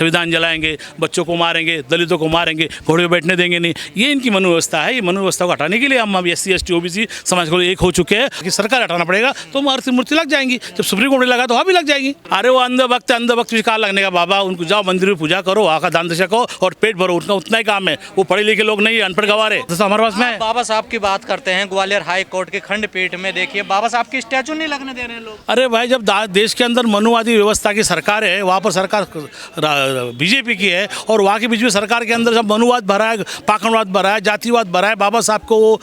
संविधान जलाएंगे, बच्चों को मारेंगे, दलितों को मारेंगे, घोड़े पर बैठने देंगे नहीं। ये इनकी मनोव्यवस्था है। ये मनोव्यवस्था को हटाने के लिए हम SC ST OBC समाज को एक हो चुके हैं कि सरकार हटाना पड़ेगा, तो मूर्ति लग जाएंगी। जब सुप्रीम कोर्ट लगा तो वहाँ भी लग जाएगी। अरे वो अंध भक्त कहाँ लगने का बाबा, उनको जाओ मंदिर में पूजा करो, वहाँ का दान दशा करो और पेट भरो, उतना ही काम है। वो पढ़े लिखे लोग नहीं है, अनपढ़ गवार है। तो हमारे पास में बाबा साहब की बात करते हैं, ग्वालियर हाई कोर्ट के खंडपीठ में देखिए बाबा साहब की स्टैचू नहीं लगने दे रहे हैं लोग। अरे भाई, जब देश के अंदर मनुवादी व्यवस्था की सरकार है, वहाँ पर सरकार BJP की है और वहाँ के बीच में सरकार के अंदर जब मनुवाद भरा है, पाखंडवाद भरा है, जातिवाद भरा है, बाबा साहब को वो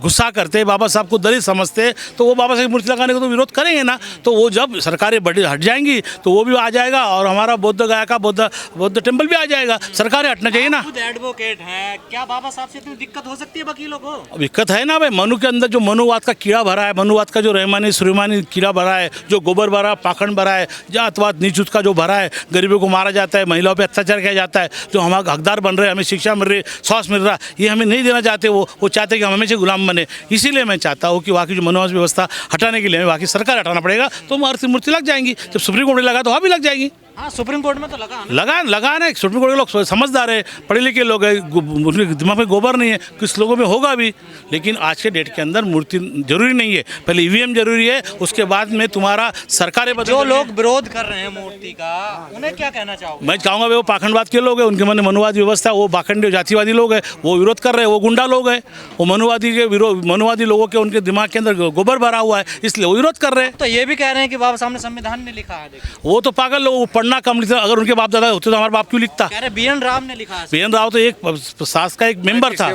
गुस्सा करते, बाबा साहब को दलित समझते, तो वो बाबा साहब की मूर्ति लगाने को तो विरोध करेंगे ना। तो वो जब सरकारें बड़ी हट जाएंगी तो वो भी आ जाएगा और हमारा बोध गया का बौद्ध टेम्पल भी आ जाएगा। सरकारें हटना चाहिए ना। खुद एडवोकेट हैं, क्या बाबा साहब से इतनी दिक्कत हो सकती है वकीलों को? दिक्कत है ना भाई, मनु के अंदर जो मनुवाद का कीड़ा भरा है, मनुवाद का जो रहमानी सुरमानी कीड़ा भरा है, जो गोबर भरा, पाखंड भरा है, जातवाद नीचूत का जो भरा है, गरीबों को मारा जाता है, महिलाओं पे अत्याचार किया जाता है, जो हम हकदार बन रहे हैं, हमें शिक्षा मिल रही है, स्वास्थ्य मिल रहा है, ये हमें नहीं देना चाहते। वो चाहते कि हम हमेशा गुलाम बने। इसीलिए मैं चाहता हूँ कि वहाँ की जो मनुवाद व्यवस्था हटाने के लिए वहाँ की सरकार हटाना पड़ेगा, तो मूर्ति लग जाएंगी। जब सुप्रीम कोर्ट लगा तो वहाँ भी लग जाएगी। हाँ, सुप्रीम कोर्ट में तो लगा ना। सुप्रीम कोर्ट के लोग समझदार है, पढ़े लिखे लोग हैं, उनके दिमाग में गोबर नहीं है, कुछ लोगों में होगा भी। लेकिन आज के डेट के अंदर मूर्ति जरूरी नहीं है, पहले EVM जरूरी है, उसके बाद में तुम्हारा सरकारें बदल। जो लोग विरोध कर रहे हैं मूर्ति का, उन्हें क्या कहना चाहोगे? मैं चाहूँगा वो पाखंडवाद के लोग हैं, उनके मन में मनुवाद व्यवस्था, वो पाखंडी जातिवादी लोग हैं, वो विरोध कर रहे हैं, वो गुंडा लोग हैं, वो मनुवादी लोगों के उनके दिमाग के अंदर गोबर भरा हुआ है, इसलिए वो विरोध कर रहे हैं। तो ये भी कह रहे हैं कि बाबा साहब ने संविधान में लिखा है। वो तो पागल लोग, पढ़ना कम लिखता। अगर उनके बाप दादा होते तो हमारे बाप क्यों लिखता? कह रहे BN राव ने लिखा है। BN राव तो एक सास का एक मेंबर था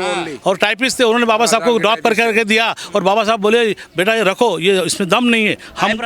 और टाइपिस्ट थे। उन्होंने बाबा साहब को ड्रॉप करके दिया और बाबा साहब बोले बेटा ये रखो, ये इसमें दम नहीं है। हम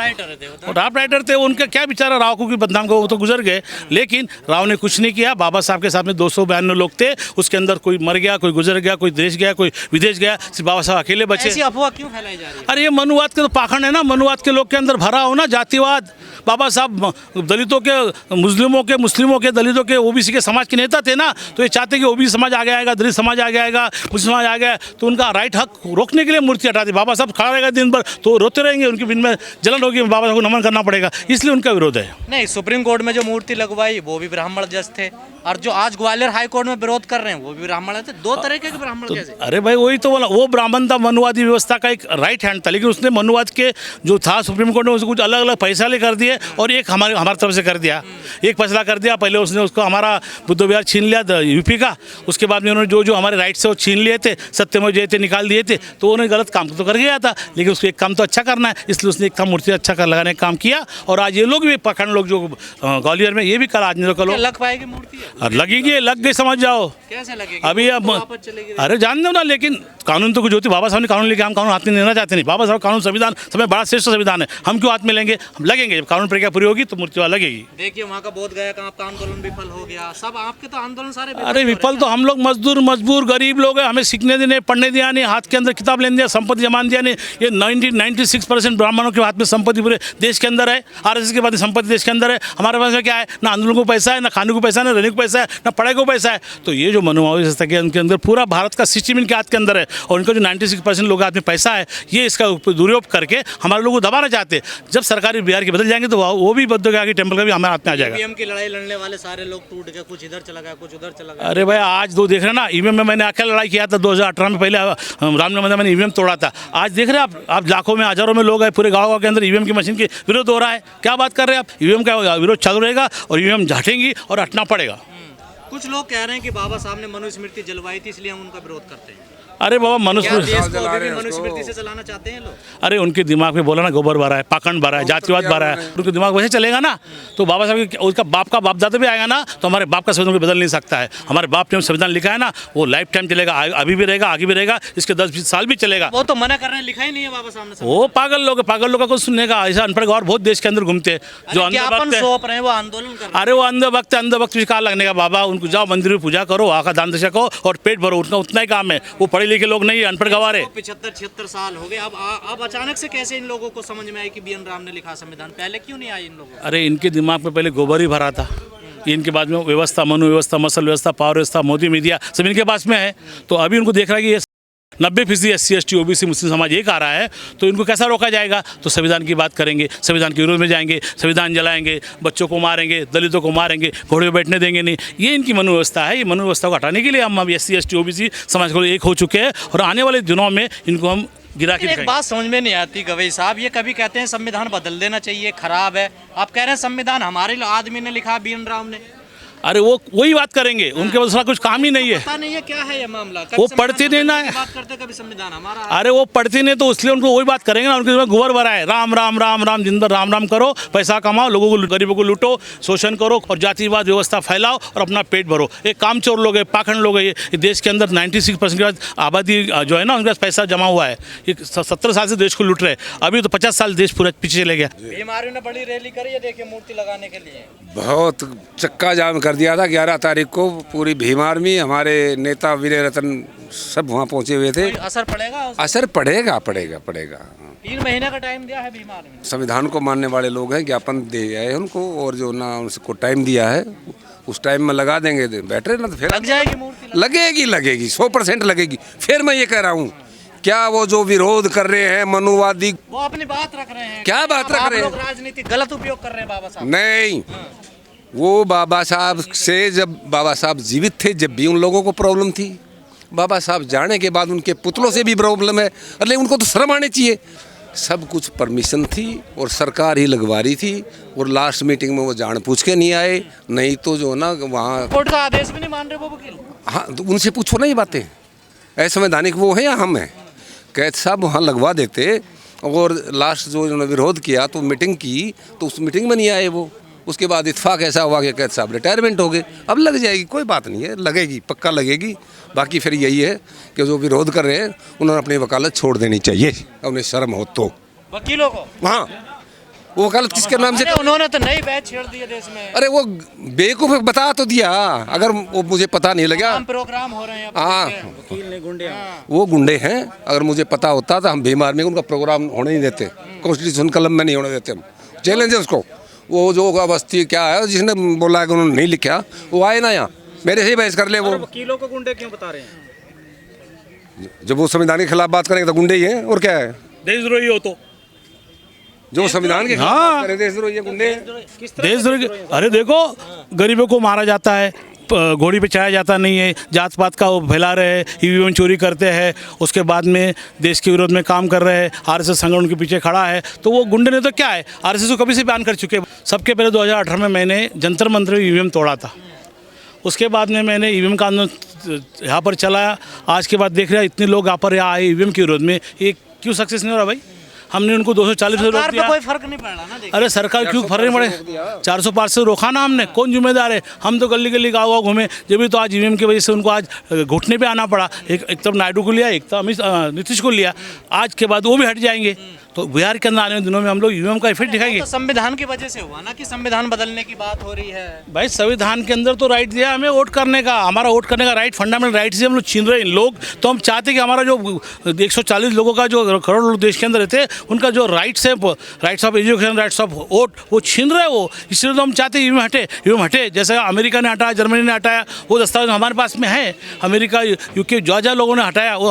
टाइप राइटर थे, उनका क्या बेचारा राव को भी बदनाम को, वो तो गुजर गए। लेकिन राव ने कुछ नहीं किया। बाबा साहब के साथ में 292 लोग थे, उसके अंदर कोई मर गया, कोई गुजर गया, कोई देश गया, कोई विदेश गया, सिर्फ बाबा साहब अकेले बचे। ऐसी अफवाह क्यों फैलाई जा रही है? अरे ये मनुवाद के तो पाखंड है ना, मनुवाद के लोग के अंदर भरा हो ना जातिवाद। बाबा साहब दलितों के, मुस्लिमों के, दलितों के, OBC के समाज के नेता थे ना, तो ये चाहते कि OBC समाज आगे आएगा, दलित समाज आगे आएगा, मुस्लिम समाज आ गया, तो उनका राइट हक रोकने के लिए मूर्ति हटा दी। बाबा साहब खड़ा रहेगा दिन भर तो रोते रहेंगे, उनके दिन में जलन होगी, बाबा साहब को नमन करना पड़ेगा, इसलिए उनका विरोध है। नहीं, सुप्रीम कोर्ट में जो मूर्ति लगवाई वो भी ब्राह्मण जज थे, और जो आज ग्वालियर हाई कोर्ट में विरोध कर रहे हैं वो भी ब्राह्मण थे। दो तरह के ब्राह्मण तो, कैसे? अरे भाई वही तो बोला, वो ब्राह्मण था, मनुवादी व्यवस्था का एक राइट हैंड था, लेकिन उसने मनुवाद के जो था सुप्रीम कोर्ट ने उसको कुछ अलग अलग फैसले कर दिए और एक हमारी तरफ से कर दिया, एक फैसला कर दिया। पहले उसने उसको हमारा बुद्ध विहार छीन लिया UP का, उसके बाद में उन्होंने जो हमारे राइट से वो छीन लिए थे, सत्यमेव जयते निकाल दिए थे, तो उन्होंने गलत काम तो कर गया था, लेकिन उसको एक काम तो अच्छा करना है, इसलिए उसने एक काम मूर्ति अच्छा कर लगाने का काम किया। और आज ये लोग भी पाखंड लोग जो ग्वालियर में, ये भी कल आज लोग लग पाएगी मूर्ति? लगेगी, लग गई, समझ जाओ। कैसे लगेगी? अभी अब अरे जान दो ना, लेकिन कानून तो कुछ होती। बाबा साहब ने कानून लेके हम कानून हाथ में लेना चाहते नहीं। बाबा साहब कानून संविधान समय बड़ा श्रेष्ठ संविधान है, हम क्यों हाथ में लेंगे? हम लगेंगे, जब कानून प्रक्रिया पूरी होगी तो मूर्ति वाला लगेगी। देखिए वहाँ का बोध गया का आपका आंदोलन विफल हो गया, सब आपके तो आंदोलन सारे। अरे विफल तो हम लोग मजबूर गरीब लोग हैं, हमें सीखने देने पढ़ने दिया नहीं, हाथ के अंदर किताब लेने दिया, संपत्ति जमा दिया नहीं। ये 96% ब्राह्मणों के हाथ में संपत्ति पूरे देश के अंदर है, RSS के बाद संपत्ति देश के अंदर है। हमारे पास में क्या है? ना आंदोलन को पैसा है, ना खाने को पैसा है, ना रहने को पैसा है, ना पढ़ाई को पैसा है। तो ये जो मनुवादी व्यवस्था के उनके अंदर पूरा भारत का सिस्टम इनके हाथ के अंदर है, और उनका जो 96% लोगों के हाथ में पैसा है, ये इसका दुरुपयोग करके हमारे लोगों को दबाना चाहते हैं। जब सरकारी बिहार की बदल जाएंगे तो वो भी बद्ध के टेम्पल का भी हमारे हाथ में आ जाएगा। EVM की लड़ाई लड़ने वाले सारे लोग टूट गए, कुछ इधर चला गया, कुछ उधर चला गया। अरे भाई आज दो देख रहे हैं ना, EVM में मैंने अकेला लड़ाई किया था 2018 में, पहले रामनगर में मैंने EVM तोड़ा था। आज देख रहे हैं आप लाखों में हजारों में लोग हैं, पूरे गाँव के अंदर EVM की मशीन के विरोध हो रहा है। क्या बात कर रहे हैं आप? EVM का विरोध चालू रहेगा और EVM झाटेंगी और हटना पड़ेगा। कुछ लोग कह रहे हैं कि बाबा साहब ने मनुस्मृति जलवाई थी इसलिए हम उनका विरोध करते हैं। अरे बाबा मनुस्मृति मनुस्मृति से चलाना चाहते हैं लोग। अरे उनके दिमाग में बोला ना, गोबर भरा है, पाखंड भरा है, जातिवाद भरा है, उनके दिमाग वैसे चलेगा ना, तो बाबा साहब उसका बाप का बाप दादा भी आएगा ना, तो हमारे बाप का संविधान बदल नहीं सकता है। हमारे बाप ने संविधान लिखा है ना, वो लाइफ टाइम चलेगा, अभी भी रहेगा, आगे भी रहेगा, इसके 10-20 साल भी चलेगा। वो तो मना कर रहे हैं, लिखा ही नहीं है बाबा साहब ने। वो पागल लोग का कुछ सुनने का, ऐसा अनपढ़ गौर बहुत देश के अंदर घूमते हैं जो सौंप रहे हैं, वो आंदोलन कर रहे हैं। अरे वो अंध भक्त कहाँ लगने का बाबा, उनको जाओ मंदिर में पूजा करो, वहाँ का दान दशा करो और पेट भरो, उतना ही काम है। वो पढ़े लिखे लोग नहीं है, अनपढ़ गवार है। 75-76 साल हो गए, अब अचानक से कैसे इन लोगों को समझ में आया कि BN राव ने लिखा संविधान? पहले क्यों नहीं आई इन लोगों को? अरे इनके दिमाग में पहले गोबर ही भरा था, इनके बाद में व्यवस्था, मनु व्यवस्था, मसल व्यवस्था, पावर व्यवस्था, मोदी मीडिया सब इनके पास में है। तो अभी उनको देख रहा है कि ये 90% SC ST OBC मुस्लिम समाज एक आ रहा है, तो इनको कैसा रोका जाएगा? तो संविधान की बात करेंगे, संविधान के विरोध में जाएंगे, संविधान जलाएंगे, बच्चों को मारेंगे, दलितों को मारेंगे, घोड़े पे बैठने देंगे नहीं। ये इनकी मनोव्यवस्था है। ये मनोव्यवस्था को हटाने के लिए हम SC ST OBC समाज को एक हो चुके हैं और आने वाले दिनों में इनको हम गिरा के एक दिखाएंगे। बात समझ में नहीं आती गवई साहब, ये कभी कहते हैं संविधान बदल देना चाहिए, खराब है। आप कह रहे हैं संविधान हमारे आदमी ने लिखा, BN राव ने। अरे वो वही बात करेंगे, उनके पास दूसरा कुछ काम ही नहीं है। पता नहीं है क्या है ये मामला। वो पढ़ते नहीं ना है। बात करते कभी संविधान हमारा। अरे वो पढ़ती नहीं, तो इसलिए उनको वही बात करेंगे ना। उनके जिम्मे गोबर भरा है, राम राम राम राम, दिन भर राम राम करो, पैसा कमाओ, लोगों को, गरीबों को लूटो, शोषण करो और जातिवाद व्यवस्था फैलाओ और अपना पेट भरो। एक कामचोर लोग है, पाखंड लोग है। ये देश के अंदर 96% के बाद आबादी जो है ना, उनके पास पैसा जमा हुआ है। ये 17 साल से देश को लूट रहे हैं। अभी तो 50 साल देश पूरा पीछे चले गया। बीमारियों ने बड़ी रैली करी है, देखिए मूर्ति लगाने के लिए। बहुत चक्का जाम कर दिया था। 11 तारीख को पूरी भीम आर्मी, हमारे नेता विनय रतन सब वहाँ पहुँचे हुए थे। कोई असर पड़ेगा? असर पड़ेगा पड़ेगा पड़ेगा। 3 महीने का टाइम दिया है भीम आर्मी ने। संविधान को मानने वाले लोग हैं, ज्ञापन दे गए उनको, और जो ना उनको टाइम दिया है उस टाइम में लगा देंगे, बैठे ना तो फिर लग जाएगी मूर्ति। लगेगी लगेगी 100% लगेगी। फिर मैं ये कह रहा हूँ, क्या वो जो विरोध कर रहे हैं मनुवादी, वो अपनी बात रख रहे हैं। क्या बात रख रहे हैं? आप लोग राजनीति गलत उपयोग कर रहे हैं बाबा साहब। नहीं, वो बाबा साहब से, जब बाबा साहब जीवित थे जब भी उन लोगों को प्रॉब्लम थी। बाबा साहब जाने के बाद उनके पुतलों से भी प्रॉब्लम है। अरे उनको तो शर्म आनी चाहिए। सब कुछ परमिशन थी और सरकार ही लगवा रही थी, और लास्ट मीटिंग में वो जान पूछ के नहीं आए। नहीं तो जो ना वहाँ कोर्ट का आदेश भी नहीं मान रहे वो वकील। हाँ, तो उनसे पूछो ना ये बातें। असंवैधानिक वो है या हम हैं? कैद साहब वहाँ लगवा देते, और लास्ट जो उन्होंने विरोध किया तो मीटिंग की, तो उस मीटिंग में नहीं आए वो। उसके बाद इत्फाक ऐसा हुआ कि कैद साहब रिटायरमेंट हो गए। अब लग जाएगी, कोई बात नहीं है, लगेगी, पक्का लगेगी। बाकी फिर यही है कि जो विरोध कर रहे हैं उन्होंने अपनी वकालत छोड़ देनी चाहिए, उन्हें शर्म हो तो। वकीलों को? हाँ, वो वकालत किसके नाम से? उन्होंने तो नई बैच छेड़ दी है देश में। अरे वो बेवकूफ़ बता तो दिया, अगर वो मुझे पता नहीं लगा। प्रोग्राम हो रहे हैं। हाँ, वकील ने गुंडे, वो गुंडे हैं। अगर मुझे पता होता तो हम भीम आर्मी को उनका प्रोग्राम होने नहीं देते, कॉन्स्टिट्यूशन कलम में नहीं होने देते हम। चैलेंज है उसको। वो जो अवस्थी क्या है, जिसने बोला कि उन्होंने नहीं लिखा, वो आए ना यहाँ, मेरे से ही बहस कर ले। वो वकीलों को गुंडे क्यों बता रहे हैं? जब वो संविधान के खिलाफ बात करेंगे तो गुंडे ही हैं, और क्या है? देशद्रोही हो तो जो संविधान के खिलाफ हाँ। बात करें देशद्रोही है, गुंडे हैं। देशद्रोही। अरे देखो, गरीबों को मारा जाता है, घोड़ी पे चढ़ाया जाता नहीं है, जात पात का वो फैला रहे हैं, EVM चोरी करते हैं, उसके बाद में देश के विरोध में काम कर रहे हैं, RSS संगठन उनके पीछे खड़ा है, तो वो गुंडे ने तो क्या है, RSS को कभी से बैन कर चुके हैं। सबके पहले 2018 में मैंने जंतर मंतर में EVM तोड़ा था। उसके बाद में मैंने EVM का आंदोलन यहाँ पर चलाया। आज के बाद देख रहे हैं इतने लोग यहाँ पर आए EVM के विरोध में, ये क्यों सक्सेस नहीं हो रहा भाई? हमने उनको 240 से रोक दिया। कोई फर्क नहीं पड़ रहा ना। देखिए, अरे सरकार क्यों फर्क नहीं पड़े? 405 से रोका ना हमने, कौन जिम्मेदार है? हम तो गली गली गाँव गाँव घूमे, जब भी तो आज EVM की वजह से उनको आज घुटने पे आना पड़ा। एक तरफ नायडू को लिया, एक तरफ नीतीश को लिया। आज के बाद वो भी हट जाएंगे, तो बिहार के अंदर आने वाले दिनों में हम लोग EVM का इफेक्ट दिखाएंगे। तो संविधान की वजह से हुआ ना कि संविधान बदलने की बात हो रही है। भाई संविधान के अंदर तो राइट दिया हमें वोट करने का, हमारा वोट करने का राइट, फंडामेंटल राइट से हम लोग छीन रहे हैं लोग। तो हम चाहते कि हमारा जो 140 लोगों का, जो करोड़ लोग देश के अंदर रहते हैं, उनका जो राइट्स है, rights of education, rights of vote, वो छीन रहे वो। इसलिए तो हम चाहते हैं EVM हटे। जैसे अमेरिका ने हटाया, जर्मनी ने हटाया, वो दस्तावेज हमारे पास में है। अमेरिका, UK, जॉर्जिया लोगों ने हटाया वो